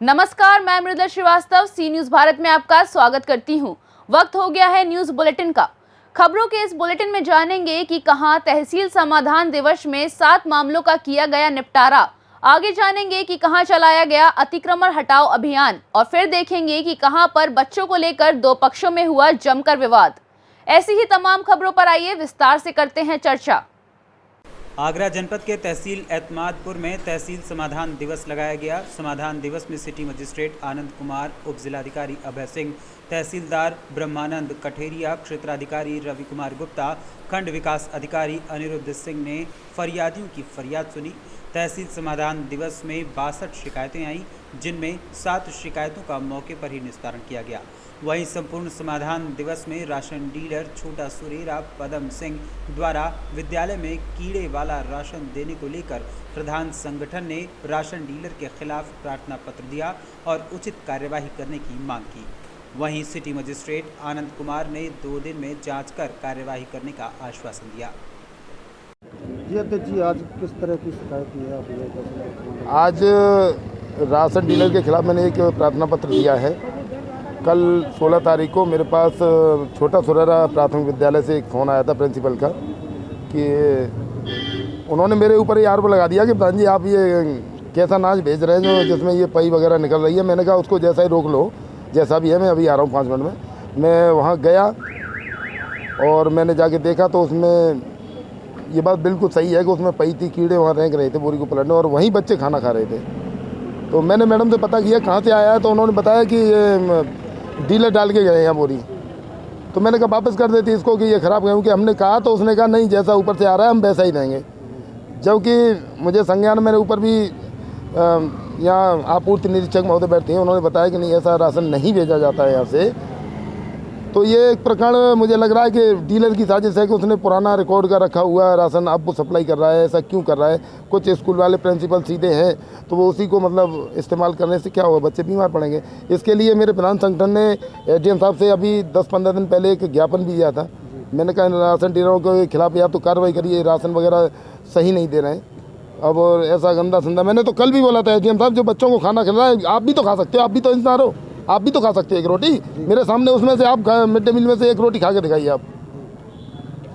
नमस्कार, मैं मृदुला श्रीवास्तव सी न्यूज भारत में आपका स्वागत करती हूं। वक्त हो गया है न्यूज बुलेटिन का। खबरों के इस बुलेटिन में जानेंगे कि कहां तहसील समाधान दिवस में 7 मामलों का किया गया निपटारा। आगे जानेंगे कि कहां चलाया गया अतिक्रमण हटाओ अभियान और फिर देखेंगे कि कहां पर बच्चों को लेकर दो पक्षों में हुआ जमकर विवाद। ऐसी ही तमाम खबरों पर आइए विस्तार से करते हैं चर्चा। आगरा जनपद के तहसील एतमादपुर में तहसील समाधान दिवस लगाया गया। समाधान दिवस में सिटी मजिस्ट्रेट आनंद कुमार, उप जिलाधिकारी अभय सिंह, तहसीलदार ब्रह्मानंद कठेरिया, क्षेत्राधिकारी रवि कुमार गुप्ता, खंड विकास अधिकारी अनिरुद्ध सिंह ने फरियादियों की फरियाद सुनी। तहसील समाधान दिवस में 62 शिकायतें आईं, जिनमें 7 शिकायतों का मौके पर ही निस्तारण किया गया। वहीं संपूर्ण समाधान दिवस में राशन डीलर छोटा सुरेरा पदम सिंह द्वारा विद्यालय में कीड़े वाला राशन देने को लेकर प्रधान संगठन ने राशन डीलर के खिलाफ प्रार्थना पत्र दिया और उचित कार्यवाही करने की मांग की। वहीं सिटी मजिस्ट्रेट आनंद कुमार ने 2 दिन में जांच कर कार्यवाही करने का आश्वासन दिया। जी, आज किस तरह की शिकायत है आप? आज राशन डीलर के खिलाफ मैंने एक प्रार्थना पत्र दिया है। कल 16 तारीख को मेरे पास छोटा सुरेरा प्राथमिक विद्यालय से एक फ़ोन आया था प्रिंसिपल का कि उन्होंने मेरे ऊपर ये आरोप लगा दिया कि प्रधान जी आप ये कैसा अनाज भेज रहे हैं जो जिसमें ये पई वगैरह निकल रही है। मैंने कहा उसको जैसा ही रोक लो, जैसा भी है, मैं अभी आ रहा हूँ 5 मिनट में। मैं वहाँ गया और मैंने जाके देखा तो उसमें ये बात बिल्कुल सही है कि उसमें पई थी, कीड़े वहाँ रेंग रहे थे बोरी को पलटने और वहीं बच्चे खाना खा रहे थे। तो मैंने मैडम से पता किया कहाँ से आया है, तो उन्होंने बताया कि ये डीलर डाल के गए यहाँ बोरी। तो मैंने कहा वापस कर देती इसको कि ये ख़राब गए, क्योंकि हमने कहा तो उसने कहा नहीं, जैसा ऊपर से आ रहा है हम वैसा ही देंगे। जबकि मुझे संज्ञान मेरे ऊपर भी यहाँ आपूर्ति निरीक्षक महोदय बैठते हैं, उन्होंने बताया कि नहीं ऐसा राशन नहीं भेजा जाता है यहाँ से। तो ये एक प्रकरण मुझे लग रहा है कि डीलर की साजिश है कि उसने पुराना रिकॉर्ड का रखा हुआ राशन अब वो सप्लाई कर रहा है। ऐसा क्यों कर रहा है? कुछ स्कूल वाले प्रिंसिपल सीधे हैं तो वो उसी को मतलब इस्तेमाल करने से क्या होगा, बच्चे बीमार पड़ेंगे। इसके लिए मेरे प्रधान संगठन ने एडीएम साहब से अभी 10-15 दिन पहले एक ज्ञापन भी दिया था। मैंने कहा राशन डीलरों के खिलाफ या तो कार्रवाई करिए, राशन वगैरह सही नहीं दे रहे हैं। अब और ऐसा गंदा संदा मैंने तो कल भी बोला था एडीएम साहब, जो बच्चों को खाना खिला रहा है आप भी तो खा सकते हो, आप भी तो इंसान हो, आप भी तो खा सकते हो एक रोटी मेरे सामने। उसमें से आप मिड डे मील में से एक रोटी खा के दिखाइए आप।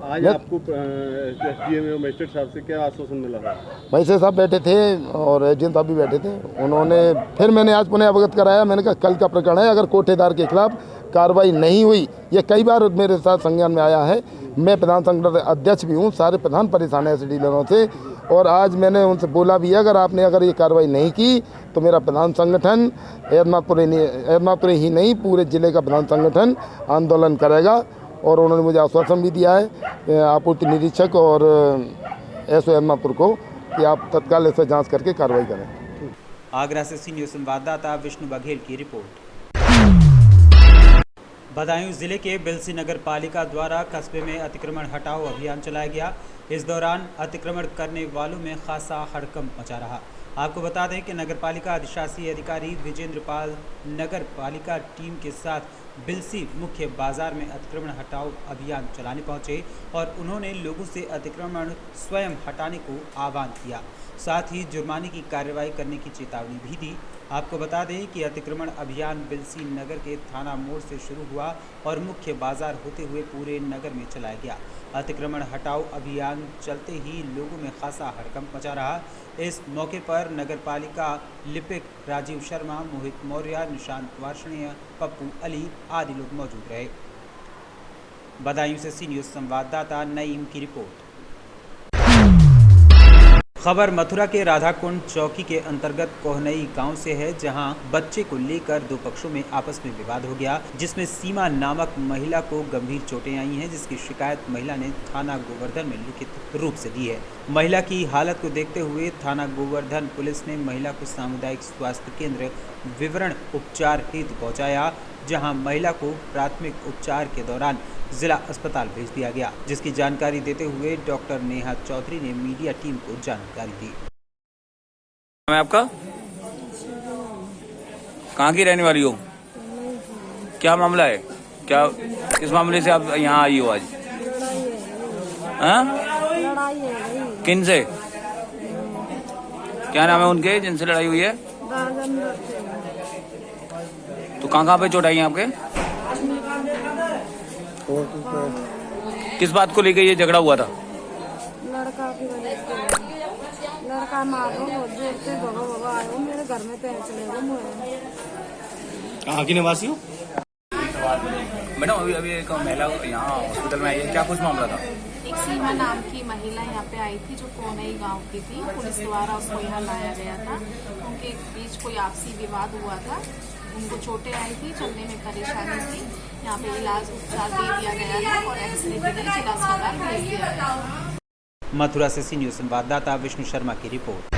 आज आपको एसडीएम और मजिस्ट्रेट साहब से क्या आश्वासन मिला है? मजिस्ट्रेट साहब बैठे थे और एडीएम साहब भी बैठे थे। उन्होंने फिर मैंने आज पुनः अवगत कराया। मैंने कहा कल का प्रकरण है, अगर कोठेदार के खिलाफ कार्रवाई नहीं हुई, ये कई बार मेरे साथ संज्ञान में आया है, मैं प्रधान संगठन अध्यक्ष भी हूँ, सारे प्रधान परेशान है ऐसे डीलरों से। और आज मैंने उनसे बोला भी है अगर ये कार्रवाई नहीं की तो मेरा प्रधान संगठन एतमादपुर ही नहीं पूरे जिले का प्रधान संगठन आंदोलन करेगा। और उन्होंने मुझे आश्वासन भी दिया है आपूर्ति निरीक्षक और एसओ एतमादपुर को कि आप तत्काल इस पर जाँच करके कार्रवाई करें। आगरा से सी न्यूज संवाददाता विष्णु बघेल की रिपोर्ट। बदायूं जिले के बिलसी नगर पालिका द्वारा कस्बे में अतिक्रमण हटाओ अभियान चलाया गया। इस दौरान अतिक्रमण करने वालों में खासा हड़कंप मचा रहा। आपको बता दें कि नगर पालिका अधिशासी अधिकारी विजेंद्र पाल नगर पालिका टीम के साथ बिलसी मुख्य बाजार में अतिक्रमण हटाओ अभियान चलाने पहुंचे और उन्होंने लोगों से अतिक्रमण स्वयं हटाने को आह्वान किया। साथ ही जुर्माने की कार्रवाई करने की चेतावनी भी दी। आपको बता दें कि अतिक्रमण अभियान बिलसी नगर के थाना मोड़ से शुरू हुआ और मुख्य बाजार होते हुए पूरे नगर में चलाया गया। अतिक्रमण हटाओ अभियान चलते ही लोगों में खासा हड़कंप मचा रहा। इस मौके पर नगर पालिका लिपिक राजीव शर्मा, मोहित मौर्य, निशांत वार्षणीय, पप्पू अली आदि लोग मौजूद रहे। बदायूं से सी न्यूज संवाददाता नईम की रिपोर्ट। खबर मथुरा के राधाकुंड चौकी के अंतर्गत कोहनई गांव से है, जहां बच्चे को लेकर दो पक्षों में आपस में विवाद हो गया, जिसमें सीमा नामक महिला को गंभीर चोटें आई हैं, जिसकी शिकायत महिला ने थाना गोवर्धन में लिखित रूप से दी है। महिला की हालत को देखते हुए थाना गोवर्धन पुलिस ने महिला को सामुदायिक स्वास्थ्य केंद्र विवरण उपचार हेतु पहुँचाया, जहाँ महिला को प्राथमिक उपचार के दौरान जिला अस्पताल भेज दिया गया, जिसकी जानकारी देते हुए डॉक्टर नेहा चौधरी ने मीडिया टीम को जानकारी दी। मैं आपका कहाँ की रहने वाली हो? क्या मामला है? क्या किस मामले से आप यहाँ आई हो आज? लड़ाई है। किन से? क्या नाम है उनके जिनसे लड़ाई हुई है? तो कहाँ पे चोट आई है आपके? किस बात को लेकर ये झगड़ा हुआ था? लड़का की वजह से लड़का मारो बहुत जोर से भगो आयो मेरे घर में पैर चले गए मुझे। कहाँ की निवासी हो? मैडम अभी एक महिला यहाँ हॉस्पिटल में आई है, क्या कुछ मामला था? एक सीमा नाम की महिला यहाँ पे आई थी जो कोनई गांव की थी। पुलिस द्वारा उसको यहाँ लाया गया था। उनके बीच कोई आपसी विवाद हुआ था। उनको चोटें आई थी, चलने में परेशानी थी। यहाँ पे इलाज उपचार दे दिया गया है और एक्सरे के लिए जिला अस्पताल भेज दिया गया है। मथुरा से सी न्यूज संवाददाता विष्णु शर्मा की रिपोर्ट।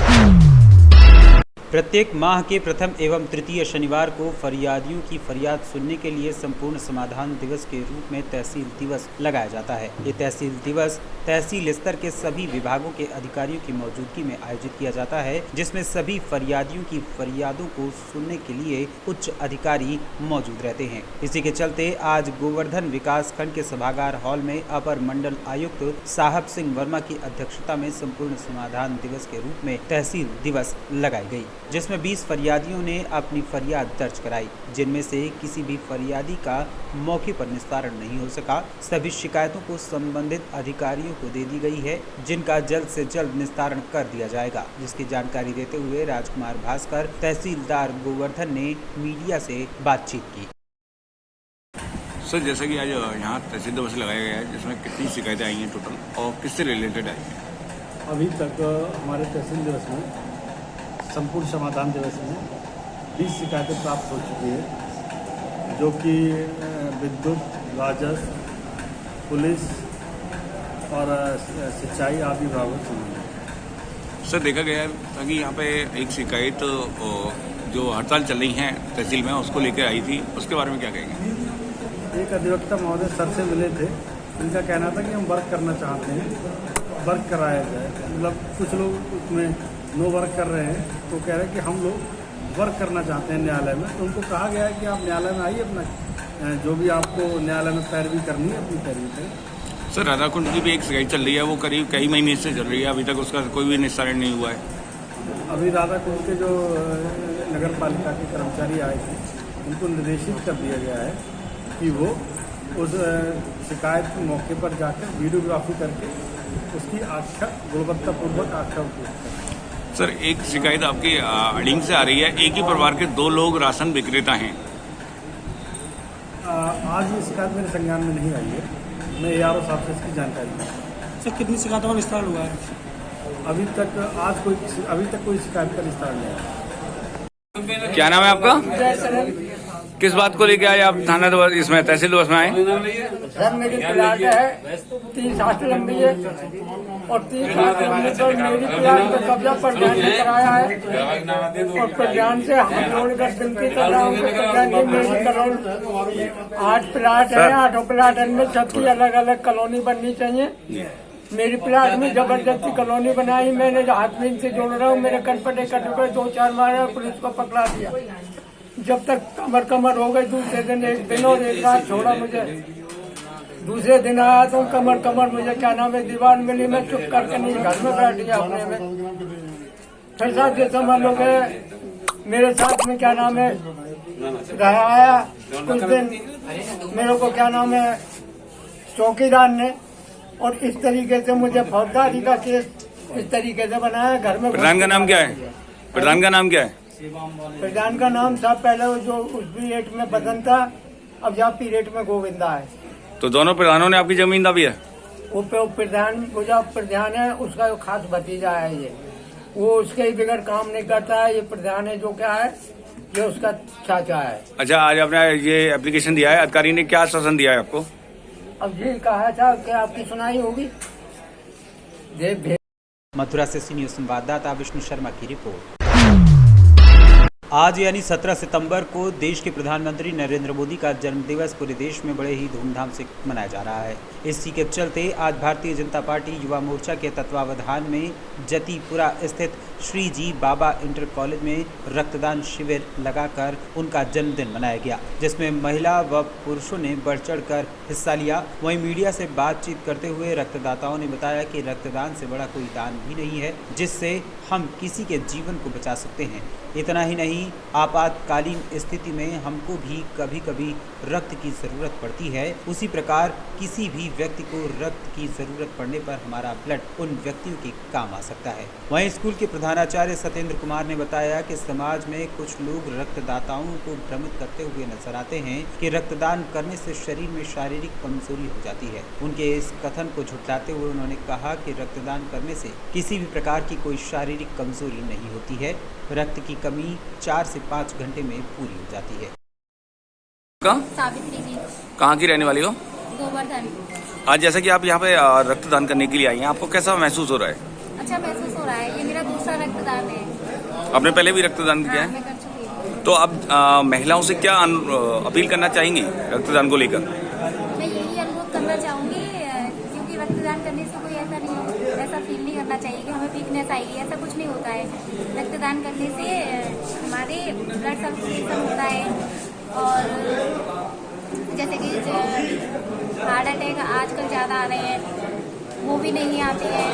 प्रत्येक माह के प्रथम एवं तृतीय शनिवार को फरियादियों की फरियाद सुनने के लिए संपूर्ण समाधान दिवस के रूप में तहसील दिवस लगाया जाता है। ये तहसील दिवस तहसील स्तर के सभी विभागों के अधिकारियों की मौजूदगी में आयोजित किया जाता है, जिसमें सभी फरियादियों की फरियादों को सुनने के लिए उच्च अधिकारी मौजूद रहते हैं। इसी के चलते आज गोवर्धन विकास खंड के सभागार हॉल में अपर मंडल आयुक्त साहब सिंह वर्मा की अध्यक्षता में संपूर्ण समाधान दिवस के रूप में तहसील दिवस लगाई गई, जिसमें 20 फरियादियों ने अपनी फरियाद दर्ज कराई, जिनमें से किसी भी फरियादी का मौके पर निस्तारण नहीं हो सका। सभी शिकायतों को संबंधित अधिकारियों को दे दी गई है, जिनका जल्द से जल्द निस्तारण कर दिया जाएगा, जिसकी जानकारी देते हुए राजकुमार भास्कर तहसीलदार गोवर्धन ने मीडिया से बातचीत की। सर, जैसे कि आज यहाँ तहसील दिवस लगाया गया है, जिसमें कितनी शिकायतें आई हैं टोटल और किससे रिलेटेड आई हैं? अभी तक हमारे तहसील दिवस में संपूर्ण समाधान दिवस में 20 शिकायतें प्राप्त हो चुकी है, जो कि विद्युत, राजस्व, पुलिस और सिंचाई आदि विभागों से मिली है। सर, देखा गया है ताकि यहाँ पे एक शिकायत जो हड़ताल चल रही है तहसील में उसको लेकर आई थी, उसके बारे में क्या कहेंगे? एक अधिवक्ता महोदय सर से मिले थे। उनका कहना था कि हम वर्क करना चाहते हैं, वर्क कराया जाए। मतलब कुछ लोग उसमें नो वर्क कर रहे हैं, तो कह रहे हैं कि हम लोग वर्क करना चाहते हैं न्यायालय में। तो उनको कहा गया है कि आप न्यायालय में आइए, अपना जो भी आपको न्यायालय में पैरवी करनी है अपनी पैरवी करें। सर, राधाकुंड की भी एक शिकायत चल रही है, वो करीब कई महीने से चल रही है, अभी तक उसका कोई भी निस्तारण नहीं हुआ है। अभी राधाकुंड के जो नगर पालिका के कर्मचारी आए थे, उनको निर्देशित कर दिया गया है कि वो उस शिकायत के मौके पर जाकर वीडियोग्राफी करके उसकी आख्या गुणवत्तापूर्वक आख्या उपयोग करें। सर, एक शिकायत आपकी अड़िंग से आ रही है, एक ही परिवार के 2 लोग राशन विक्रेता हैं। आज ये शिकायत मेरे संज्ञान में नहीं आई है, मैं ARO साहब से इसकी जानकारी दूँ। सर, कितनी शिकायतों का विस्तार हुआ है? अभी तक कोई शिकायत का विस्तार नहीं है। क्या नाम है आपका? किस बात को लेकर आए आप थाना दिवस इसमें तहसील दिवस में आए? सर, मेरी प्लाट है 30 हाथ लंबी है और 30 हाथ लंबी पर मेरी प्लाट पर कब्जा प्रधान ने कराया है और प्रधान से हाथ जोड़कर विनती कर रहा हूँ कि प्रधान जी मेरी कॉलोनी 8 प्लाट है, 8 प्लाट में सबकी अलग अलग कॉलोनी बननी चाहिए। मेरी प्लाट में जबरदस्ती कॉलोनी बनाई, मैंने हाथ में इनसे जोड़ रहा हूँ, मेरे कनपटे कटुके 2-4 मारे और पुलिस को पकड़ा दिया। जब तक कमर हो गई, दूसरे दिन एक दिन और एक रात छोड़ा मुझे। दूसरे दिन आया तो कमर मुझे क्या नाम है दीवार मिली, मैं चुप करके नहीं घर में बैठ गया अपने में। फिर साथ ये समझ लो गए मेरे साथ में क्या नाम है रहा आया कुछ दिन, मेरे को क्या नाम है चौकीदार ने, और इस तरीके से मुझे फौजदारी का केस इस तरीके से बनाया। घर में प्रधान का नाम क्या है? प्रधान का नाम क्या है? प्रधान का नाम था पहले जो उस पीरियड में बदन था, अब यहाँ पीरियड में गोविंदा है। तो दोनों प्रधानों ने आपकी जमीन दाबी है? वो प्रधान है, उसका खास भतीजा है ये, वो उसके ही बगैर काम नहीं करता है। ये प्रधान है जो क्या है, ये उसका चाचा है। अच्छा, आज आपने ये एप्लीकेशन दिया है, अधिकारी ने क्या आश्वासन दिया है आपको? अब ये कहा था कि आपकी सुनाई होगी। मथुरा से सी न्यूज संवाददाता विष्णु शर्मा की रिपोर्ट। आज यानी 17 सितंबर को देश के प्रधानमंत्री नरेंद्र मोदी का जन्मदिवस पूरे देश में बड़े ही धूमधाम से मनाया जा रहा है। इसी के चलते आज भारतीय जनता पार्टी युवा मोर्चा के तत्वावधान में जतीपुरा स्थित श्री जी बाबा इंटर कॉलेज में रक्तदान शिविर लगाकर उनका जन्मदिन मनाया गया, जिसमें महिला व पुरुषों ने बढ़ चढ़कर हिस्सा लिया। वहीं मीडिया से बातचीत करते हुए रक्तदाताओं ने बताया कि रक्तदान से बड़ा कोई दान भी नहीं है जिससे हम किसी के जीवन को बचा सकते हैं। इतना ही नहीं, कभी आपातकालीन स्थिति में हमको भी कभी कभी रक्त की ज़रूरत पड़ती है, उसी प्रकार किसी भी व्यक्ति को रक्त की ज़रूरत पड़ने पर हमारा ब्लड उन व्यक्तियों के काम आ सकता है। वहीं स्कूल के प्रधानाचार्य सत्येंद्र कुमार ने बताया कि समाज में कुछ लोग रक्तदाताओं को भ्रमित करते हुए नजर आते हैं कि रक्तदान करने से शरीर में शारीरिक कमजोरी हो जाती है। उनके इस कथन को झुठलाते हुए उन्होंने कहा कि रक्तदान करने से किसी भी प्रकार की कोई शारीरिक कमजोरी नहीं होती है। रक्त की कमी 4 से 5 घंटे में पूरी हो जाती है। सावित्री जी, कहाँ की रहने वाली हो? गोवर्धन। आज जैसा कि आप यहाँ पे रक्तदान करने के लिए आई हैं, आपको कैसा महसूस हो रहा है? अच्छा महसूस हो रहा है। ये मेरा दूसरा रक्तदान है। आपने पहले भी रक्तदान किया हाँ, है? मैं कर चुकी हूँ। तो अब महिलाओं से क्या अपील करना चाहेंगी रक्तदान को लेकर? मैं यही अनुरोध करना चाहूँगी, क्योंकि रक्तदान करने से कोई ऐसा फील नहीं करना चाहिए कि हमें वीकनेस आएगी। ऐसा कुछ नहीं होता है। रक्तदान करने से हमारे ब्लड सर्कुलेशन होता है, और जैसे कि हार्ट अटैक आजकल ज़्यादा आ रहे हैं, वो भी नहीं आते हैं,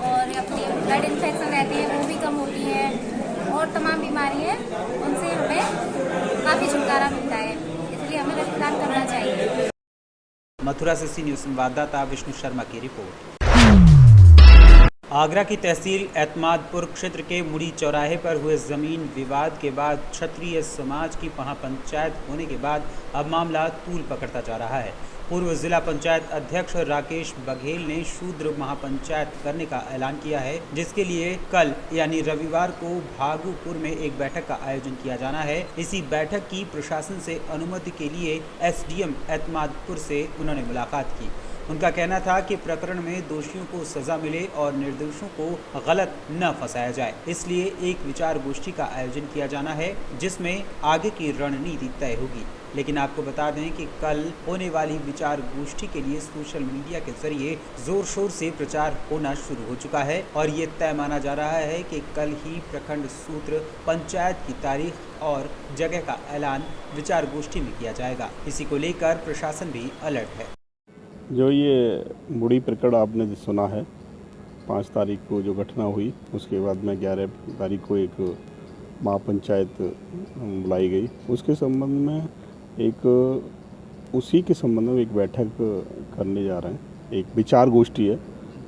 और अपनी ब्लड इन्फेक्शन रहते हैं वो भी कम होती है, और तमाम बीमारियाँ उनसे हमें काफ़ी छुटकारा मिलता है। इसलिए हमें रक्तदान करना चाहिए। मथुरा से सी न्यूज़ संवाददाता विष्णु शर्मा की रिपोर्ट। आगरा की तहसील एतमादपुर क्षेत्र के मुड़ी चौराहे पर हुए जमीन विवाद के बाद क्षत्रिय समाज की महापंचायत होने के बाद अब मामला तूल पकड़ता जा रहा है। पूर्व जिला पंचायत अध्यक्ष राकेश बघेल ने शूद्र महापंचायत करने का ऐलान किया है, जिसके लिए कल यानी रविवार को भागुपुर में एक बैठक का आयोजन किया जाना है। इसी बैठक की प्रशासन से अनुमति के लिए एसडीएम एतमादपुर से उन्होंने मुलाकात की। उनका कहना था कि प्रकरण में दोषियों को सजा मिले और निर्दोषों को गलत न फंसाया जाए, इसलिए एक विचार गोष्ठी का आयोजन किया जाना है, जिसमें आगे की रणनीति तय होगी। लेकिन आपको बता दें कि कल होने वाली विचार गोष्ठी के लिए सोशल मीडिया के जरिए जोर शोर से प्रचार होना शुरू हो चुका है, और ये तय माना जा रहा है कि कल ही प्रखंड सूत्र पंचायत की तारीख और जगह का ऐलान विचार गोष्ठी में किया जाएगा। इसी को लेकर प्रशासन भी अलर्ट है। जो ये मुड़ी प्रकरण आपने सुना है, 5 तारीख को जो घटना हुई, उसके बाद में 11 तारीख को एक महापंचायत बुलाई गई। उसके संबंध में उसी के संबंध में एक बैठक करने जा रहे हैं। एक विचार गोष्ठी है,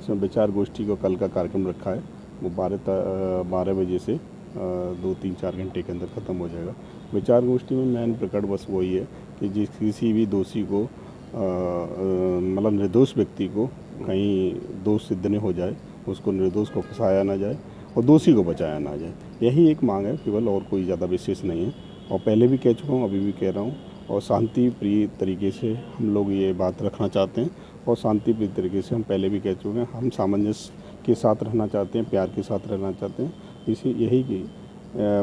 इसमें विचार गोष्ठी को कल का कार्यक्रम रखा है। वो 12 बजे से 2-3-4 घंटे के अंदर ख़त्म हो जाएगा। विचार गोष्ठी में मेन प्रकरण बस वही है कि किसी भी दोषी को मतलब निर्दोष व्यक्ति को कहीं दोष सिद्ध नहीं हो जाए, उसको निर्दोष को फंसाया ना जाए और दोषी को बचाया ना जाए। यही एक मांग है केवल, और कोई ज़्यादा विशेष नहीं है। और पहले भी कह चुका हूँ, अभी भी कह रहा हूँ, और शांति प्रिय तरीके से हम लोग ये बात रखना चाहते हैं, और शांति प्रिय तरीके से हम पहले भी कह चुके हैं, हम सामंजस्य के साथ रहना चाहते हैं, प्यार के साथ रहना चाहते हैं। यही कि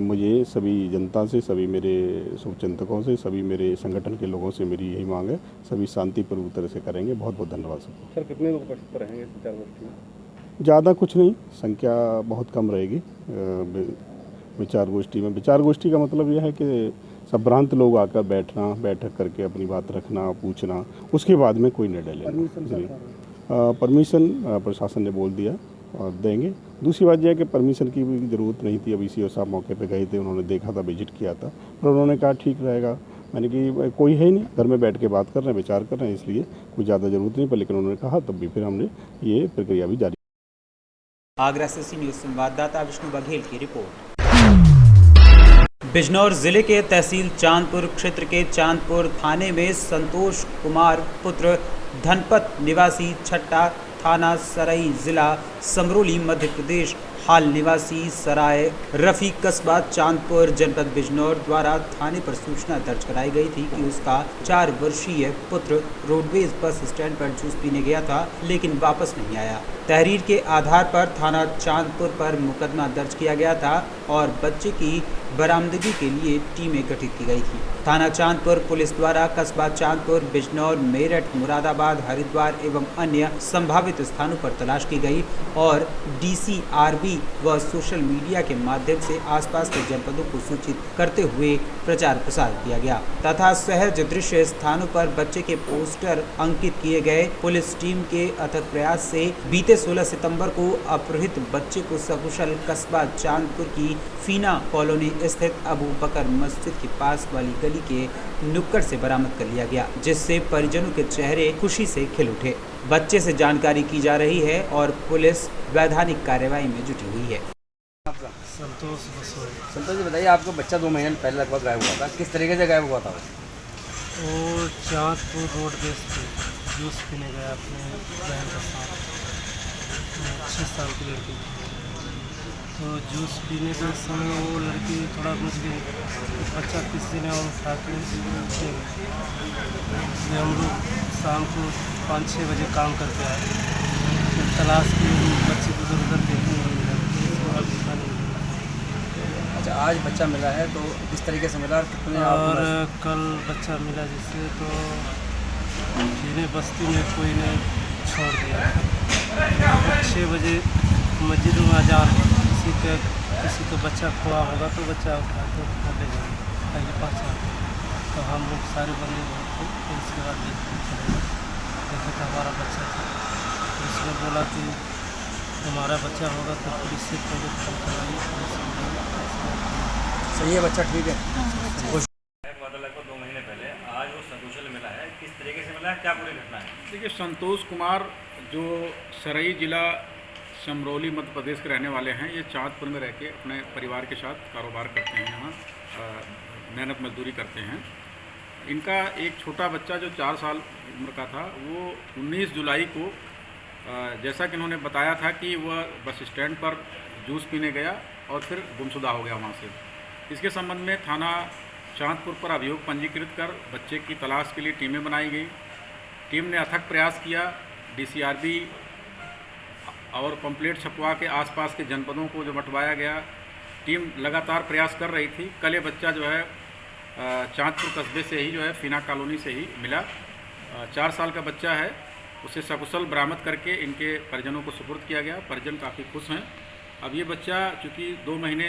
मुझे सभी जनता से, सभी मेरे शुभचिंतकों से, सभी मेरे संगठन के लोगों से मेरी यही मांग है, सभी शांतिपूर्वक तरह से करेंगे। बहुत बहुत धन्यवाद सर। कितने लोग उपस्थित रहेंगे इस विचार गोष्ठी में? ज़्यादा कुछ नहीं, संख्या बहुत कम रहेगी विचार गोष्ठी में। विचार गोष्ठी का मतलब यह है कि संभ्रांत लोग आकर बैठक करके अपनी बात रखना, पूछना, उसके बाद में कोई निर्णय लेना। परमिशन प्रशासन ने बोल दिया और देंगे। दूसरी बात यह है कि परमिशन की भी ज़रूरत नहीं थी। अभी सीओ साहब मौके पे गए थे, उन्होंने देखा था, विजिट किया था, पर उन्होंने कहा ठीक रहेगा। मैंने कि कोई है ही नहीं, घर में बैठ के बात कर रहे हैं, विचार कर रहे हैं, इसलिए कोई ज़्यादा ज़रूरत नहीं, पर लेकिन उन्होंने कहा तब भी फिर हमने ये प्रक्रिया भी जारी। आगरा से सी न्यूज़ संवाददाता विष्णु बघेल की रिपोर्ट। बिजनौर जिले के तहसील चांदपुर क्षेत्र के चांदपुर थाने में संतोष कुमार पुत्र धनपत निवासी छट्टा, थाना सराई, जिला समरोली, मध्य प्रदेश, हाल निवासी सराय रफी, कस्बा चांदपुर, जनपद बिजनौर द्वारा थाने पर सूचना दर्ज कराई गई थी कि उसका 4 वर्षीय पुत्र रोडवेज बस स्टैंड पर जूस पीने गया था, लेकिन वापस नहीं आया। तहरीर के आधार पर थाना चांदपुर पर मुकदमा दर्ज किया गया था और बच्चे की बरामदगी के लिए टीमें गठित की गई थी। थाना चांदपुर पुलिस द्वारा कस्बा चांदपुर, बिजनौर, मेरठ, मुरादाबाद, हरिद्वार एवं अन्य संभावित स्थानों पर तलाश की गई और DCRB व सोशल मीडिया के माध्यम से आसपास के जनपदों को सूचित करते हुए प्रचार प्रसार किया गया तथा सहज दृश्य स्थानों पर बच्चे के पोस्टर अंकित किए गए। पुलिस टीम के अथक प्रयास से बीते 16 सितंबर को अपहृत बच्चे को सकुशल कस्बा चांदपुर की फीना कॉलोनी स्थित अबू बकर मस्जिद के पास वाली गली के नुक्कड़ से बरामद कर लिया गया, जिससे परिजनों के चेहरे खुशी से खिल उठे। बच्चे से जानकारी की जा रही है और पुलिस वैधानिक कार्रवाई में जुटी हुई है। संतोष जी बताइए, आपका बच्चा 2 महीने पहले लगभग गायब हुआ था, किस तरीके से गायब हुआ था? वो चाँदपुर रोड बेस पे जूस पीने गया अपने बहन के साथ, 6 साल की लड़की। तो जूस पीने के समय वो लड़की थोड़ा घुस गई, बच्चा किसी ने और उठा के इसलिए हम लोग शाम को 5-6 बजे काम करके आए, फिर तलाश की बच्चे को उधर उधर देखने नहीं मिला, दिखा नहीं मिला। अच्छा, आज बच्चा मिला है तो किस तरीके से मिला? कितने और कल बच्चा मिला जिससे तो जीने बस्ती में कोई ने छोड़ दिया। 6 बजे मस्जिद में अजान, किसी को बच्चा खोआ होगा तो बच्चा उठा के ले जाएंगे पहले पहचान। तो हम लोग सारे बंदे थे, तो इसके बाद देखे तो हमारा बच्चा था। तो उसने बोला कि हमारा बच्चा होगा तो पुलिस से पहले फोन कराइए। सही है, बच्चा ठीक है। लगभग 2 महीने पहले आज वो सकुशल मिला है, किस तरीके से मिला है, क्या पूरी घटना है? देखिए, संतोष कुमार जो सरई जिला समरौली मध्य प्रदेश के रहने वाले हैं, ये चाँदपुर में रह के अपने परिवार के साथ कारोबार करते हैं, यहाँ मेहनत मजदूरी करते हैं। इनका एक छोटा बच्चा जो 4 साल उम्र का था, वो 19 जुलाई को जैसा कि इन्होंने बताया था कि वह बस स्टैंड पर जूस पीने गया और फिर गुमशुदा हो गया वहाँ से। इसके संबंध में थाना चाँदपुर पर अभियोग पंजीकृत कर बच्चे की तलाश के लिए टीमें बनाई गई। टीम ने अथक प्रयास किया, डीसीआरबी और पंपलेट छपवा के आसपास के जनपदों को जो बंटवाया गया। टीम लगातार प्रयास कर रही थी। कल ये बच्चा जो है चाँदपुर कस्बे से ही जो है फीना कॉलोनी से ही मिला। 4 साल का बच्चा है, उसे सकुशल बरामद करके इनके परिजनों को सुपुर्द किया गया। परिजन काफ़ी खुश हैं। अब ये बच्चा चूँकि 2 महीने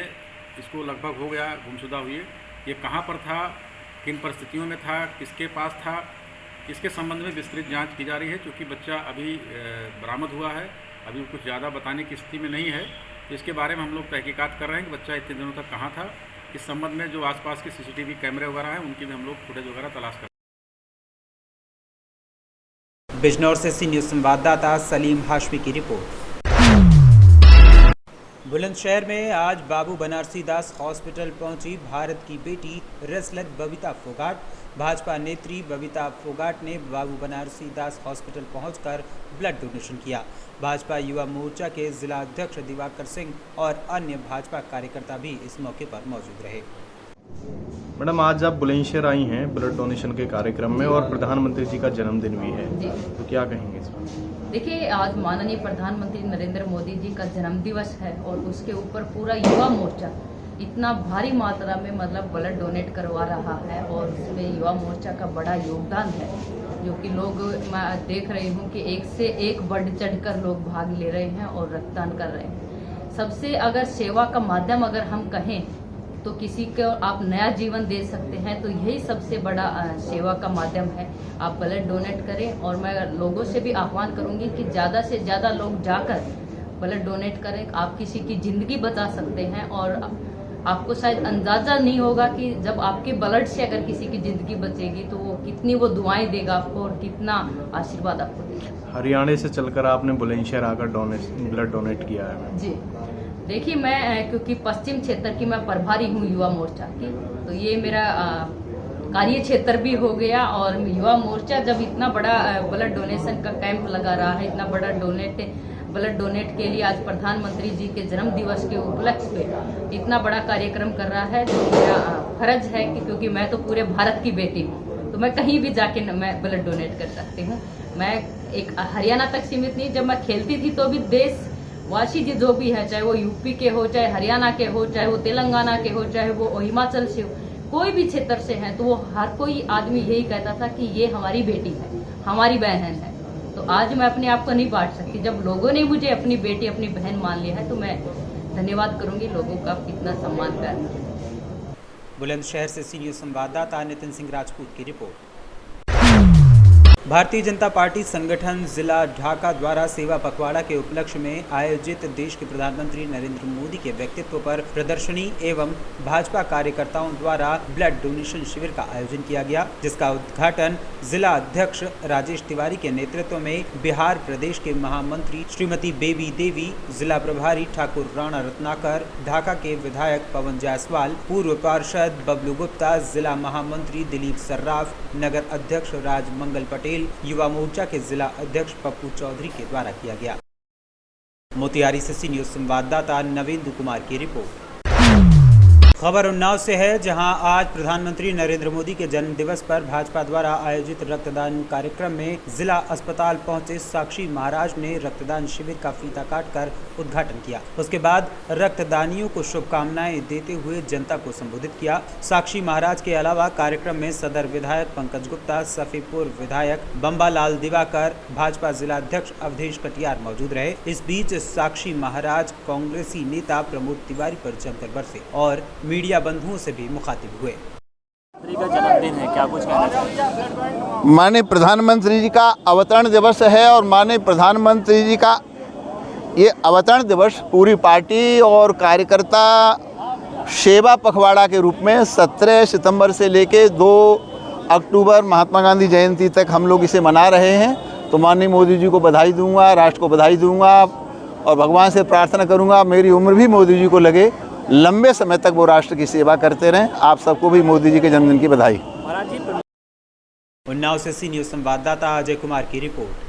इसको लगभग हो गया गुमशुदा हुए, ये कहाँ पर था, किन परिस्थितियों में था, किसके पास था, इसके संबंध में विस्तृत जांच की जा रही है। क्योंकि बच्चा अभी बरामद हुआ है, अभी कुछ ज़्यादा बताने की स्थिति में नहीं है, तो इसके बारे में हम लोग तहकीकात कर रहे हैं कि बच्चा इतने दिनों तक कहाँ था। इस संबंध में जो आसपास के सीसीटीवी कैमरे वगैरह हैं, उनकी भी हम लोग फुटेज वगैरह तलाश कर रहे हैं। बिजनौर से सी न्यूज़ संवाददाता सलीम हाशमी की रिपोर्ट। बुलंदशहर में आज बाबू बनारसी दास हॉस्पिटल पहुंची भारत की बेटी रेसलर बबीता फोगाट। भाजपा नेत्री बबीता फोगाट ने बाबू बनारसी दास हॉस्पिटल पहुंचकर ब्लड डोनेशन किया। भाजपा युवा मोर्चा के जिला अध्यक्ष दिवाकर सिंह और अन्य भाजपा कार्यकर्ता भी इस मौके पर मौजूद रहे। मैडम, आज आप बुलंदशहर आई हैं ब्लड डोनेशन के कार्यक्रम में और प्रधानमंत्री जी का जन्मदिन भी है, तो क्या कहेंगे इस पर? देखिए, आज माननीय प्रधानमंत्री नरेंद्र मोदी जी का जन्मदिवस है और उसके ऊपर पूरा युवा मोर्चा इतना भारी मात्रा में मतलब ब्लड डोनेट करवा रहा है और उसमें युवा मोर्चा का बड़ा योगदान है, जो कि लोग मैं देख रही हूँ कि एक से एक बढ़ चढ़कर लोग भाग ले रहे हैं और रक्तदान कर रहे हैं। सबसे अगर सेवा का माध्यम अगर हम कहें तो किसी को आप नया जीवन दे सकते हैं, तो यही सबसे बड़ा सेवा का माध्यम है। आप ब्लड डोनेट करें और मैं लोगों से भी आह्वान करूंगी कि ज़्यादा से ज़्यादा लोग जाकर ब्लड डोनेट करें। आप किसी की ज़िंदगी बचा सकते हैं और आपको शायद अंदाज़ा नहीं होगा कि जब आपके ब्लड से अगर किसी की ज़िंदगी बचेगी तो वो कितनी वो दुआएं देगा आपको और कितना आशीर्वाद आपको देगा। हरियाणा से चलकर आपने बुलंदशहर आकर ब्लड डोनेट किया है। जी, देखिए, मैं क्योंकि पश्चिम क्षेत्र की मैं प्रभारी हूँ युवा मोर्चा की, तो ये मेरा कार्य क्षेत्र भी हो गया। और युवा मोर्चा जब इतना बड़ा ब्लड डोनेशन का कैंप लगा रहा है, इतना बड़ा ब्लड डोनेट के लिए आज प्रधानमंत्री जी के जन्म दिवस के उपलक्ष्य पे इतना बड़ा कार्यक्रम कर रहा है, तो मेरा फर्ज है कि क्योंकि मैं तो पूरे भारत की बेटी हूँ, तो मैं कहीं भी जाके मैं ब्लड डोनेट कर सकती हूँ। मैं एक हरियाणा तक सीमित नहीं, जब मैं खेलती थी तो भी देशवासी जी जो भी है, चाहे वो यूपी के हो, चाहे हरियाणा के हो, चाहे वो तेलंगाना के हो, चाहे वो हिमाचल से हो, कोई भी क्षेत्र से हैं, तो वो हर कोई आदमी यही कहता था कि ये हमारी बेटी है, हमारी बहन है। तो आज मैं अपने आप को नहीं बांट सकती। जब लोगों ने मुझे अपनी बेटी, अपनी बहन मान लिया है, तो मैं धन्यवाद करूंगी लोगों का कितना सम्मान प्यार। बुलंदशहर से सी न्यूज़ संवाददाता नितिन सिंह राजपूत की रिपोर्ट। भारतीय जनता पार्टी संगठन जिला ढाका द्वारा सेवा पखवाड़ा के उपलक्ष्य में आयोजित देश के प्रधानमंत्री नरेंद्र मोदी के व्यक्तित्व पर प्रदर्शनी एवं भाजपा कार्यकर्ताओं द्वारा ब्लड डोनेशन शिविर का आयोजन किया गया, जिसका उद्घाटन जिला अध्यक्ष राजेश तिवारी के नेतृत्व में बिहार प्रदेश के महामंत्री श्रीमती बेबी देवी, जिला प्रभारी ठाकुर राणा रत्नाकर, ढाका के विधायक पवन जायसवाल, पूर्व पार्षद बबलू गुप्ता, जिला महामंत्री दिलीप सर्राफ, नगर अध्यक्ष राजमंगल पटेल, युवा मोर्चा के जिला अध्यक्ष पप्पू चौधरी के द्वारा किया गया। मोतिहारी से सी न्यूज संवाददाता नवेंदु कुमार की रिपोर्ट। खबर उन्नाव से है, जहां आज प्रधानमंत्री नरेंद्र मोदी के जन्म दिवस पर भाजपा द्वारा आयोजित रक्तदान कार्यक्रम में जिला अस्पताल पहुंचे साक्षी महाराज ने रक्तदान शिविर का फीता काटकर उद्घाटन किया। उसके बाद रक्तदानियों को शुभकामनाएं देते हुए जनता को संबोधित किया। साक्षी महाराज के अलावा कार्यक्रम में सदर विधायक पंकज गुप्ता, सफीपुर विधायक बम्बालाल दिवाकर, भाजपा जिला अध्यक्ष अवधेश कटियार मौजूद रहे। इस बीच साक्षी महाराज कांग्रेसी नेता प्रमोद तिवारी पर जमकर बरसे और मीडिया बंधुओं से भी मुखातिब हुए। का जन्मदिन है, क्या कुछ कहना चाहिए? माननीय प्रधानमंत्री जी का अवतरण दिवस है और माननीय प्रधानमंत्री जी का ये अवतरण दिवस पूरी पार्टी और कार्यकर्ता सेवा पखवाड़ा के रूप में 17 सितंबर से लेके 2 अक्टूबर महात्मा गांधी जयंती तक हम लोग इसे मना रहे हैं। तो माननीय मोदी जी को बधाई दूंगा, राष्ट्र को बधाई दूंगा और भगवान से प्रार्थना करूंगा मेरी उम्र भी मोदी जी को लगे, लंबे समय तक वो राष्ट्र की सेवा करते रहें। आप सबको भी मोदी जी के जन्मदिन की बधाई। उन्नाव से सी न्यूज संवाददाता अजय कुमार की रिपोर्ट।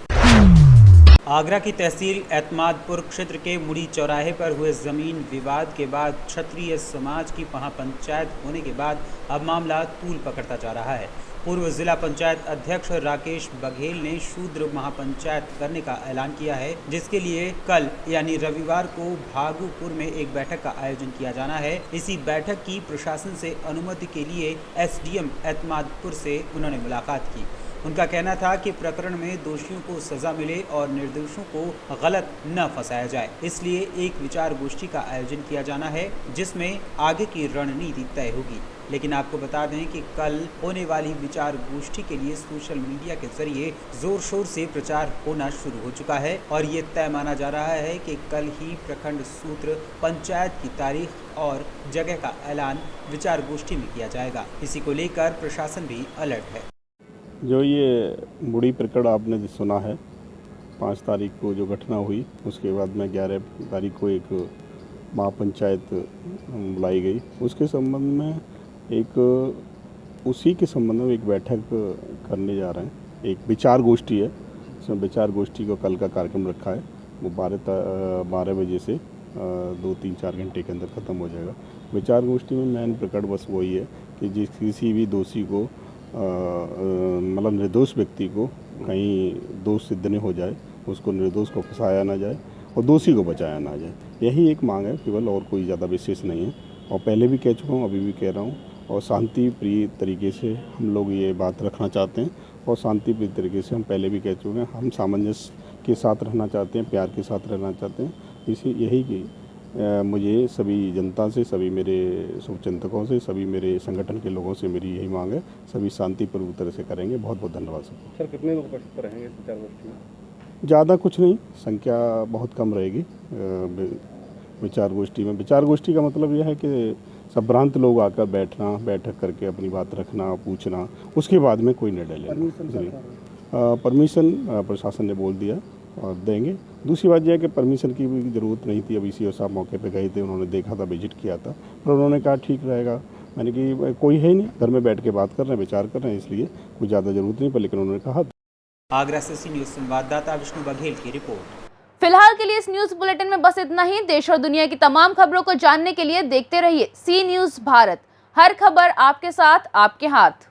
आगरा की तहसील एतमादपुर क्षेत्र के मुड़ी चौराहे पर हुए जमीन विवाद के बाद क्षत्रिय समाज की वहां पंचायत होने के बाद अब मामला तूल पकड़ता जा रहा है। पूर्व जिला पंचायत अध्यक्ष राकेश बघेल ने शूद्र महापंचायत करने का ऐलान किया है, जिसके लिए कल यानी रविवार को भागुपुर में एक बैठक का आयोजन किया जाना है। इसी बैठक की प्रशासन से अनुमति के लिए एसडीएम एतमादपुर से उन्होंने मुलाकात की। उनका कहना था कि प्रकरण में दोषियों को सजा मिले और निर्दोषों को गलत न फंसाया जाए, इसलिए एक विचार गोष्ठी का आयोजन किया जाना है, जिसमें आगे की रणनीति तय होगी। लेकिन आपको बता दें कि कल होने वाली विचार गोष्ठी के लिए सोशल मीडिया के जरिए जोर शोर से प्रचार होना शुरू हो चुका है और ये तय माना जा रहा है कि कल ही प्रखंड सूत्र पंचायत की तारीख और जगह का ऐलान विचार गोष्ठी में किया जाएगा। इसी को लेकर प्रशासन भी अलर्ट है। जो ये बुढ़ी प्रकरण आपने सुना है, 5 तारीख को जो घटना हुई, उसके बाद में 11 तारीख को एक महापंचायत बुलाई गई। उसके संबंध में उसी के संबंध में एक बैठक करने जा रहे हैं। एक विचार गोष्ठी है, इसमें विचार गोष्ठी को कल का कार्यक्रम रखा है। वो 12 बजे से 2-3-4 घंटे के अंदर ख़त्म हो जाएगा। विचार गोष्ठी में मेन प्रकरण बस वही है कि किसी भी दोषी को मतलब निर्दोष व्यक्ति को कहीं दोष सिद्ध नहीं हो जाए, उसको निर्दोष को फंसाया ना जाए और दोषी को बचाया ना जाए। यही एक मांग है केवल, और कोई ज़्यादा विशेष नहीं है। और पहले भी कह चुका हूँ, अभी भी कह रहा हूँ, और शांति प्रिय तरीके से हम लोग ये बात रखना चाहते हैं और शांति प्रिय तरीके से हम पहले भी कह चुके हैं, हम सामंजस्य के साथ रहना चाहते हैं, प्यार के साथ रहना चाहते हैं। इसी यही की मुझे सभी जनता से, सभी मेरे शुभचिंतकों से, सभी मेरे संगठन के लोगों से मेरी यही मांग है, सभी शांतिपूर्ण तरह से करेंगे। बहुत बहुत धन्यवाद सर। कितने लोग उपस्थित रहेंगे इस विचार गोष्ठी में? ज़्यादा कुछ नहीं, संख्या बहुत कम रहेगी विचार गोष्ठी में। विचार गोष्ठी का मतलब यह है कि संभ्रांत लोग आकर बैठक करके अपनी बात रखना, पूछना, उसके बाद में कोई निर्णय लेना। परमिशन प्रशासन ने बोल दिया और देंगे। दूसरी बात यह है कि परमिशन की भी ज़रूरत नहीं थी। अभी सीओ साहब मौके पे गए थे, उन्होंने देखा था, विजिट किया था, पर उन्होंने कहा ठीक रहेगा। मैंने कि कोई है ही नहीं, घर में बैठ के बात कर रहे हैं, विचार कर रहे हैं, इसलिए कोई ज़्यादा ज़रूरत नहीं, पर लेकिन उन्होंने कहा। आगरा से सी न्यूज संवाददाता विष्णु बघेल की रिपोर्ट। फिलहाल के लिए इस न्यूज बुलेटिन में बस इतना ही। देश और दुनिया की तमाम खबरों को जानने के लिए देखते रहिए सी न्यूज भारत। हर खबर आपके साथ, आपके हाथ।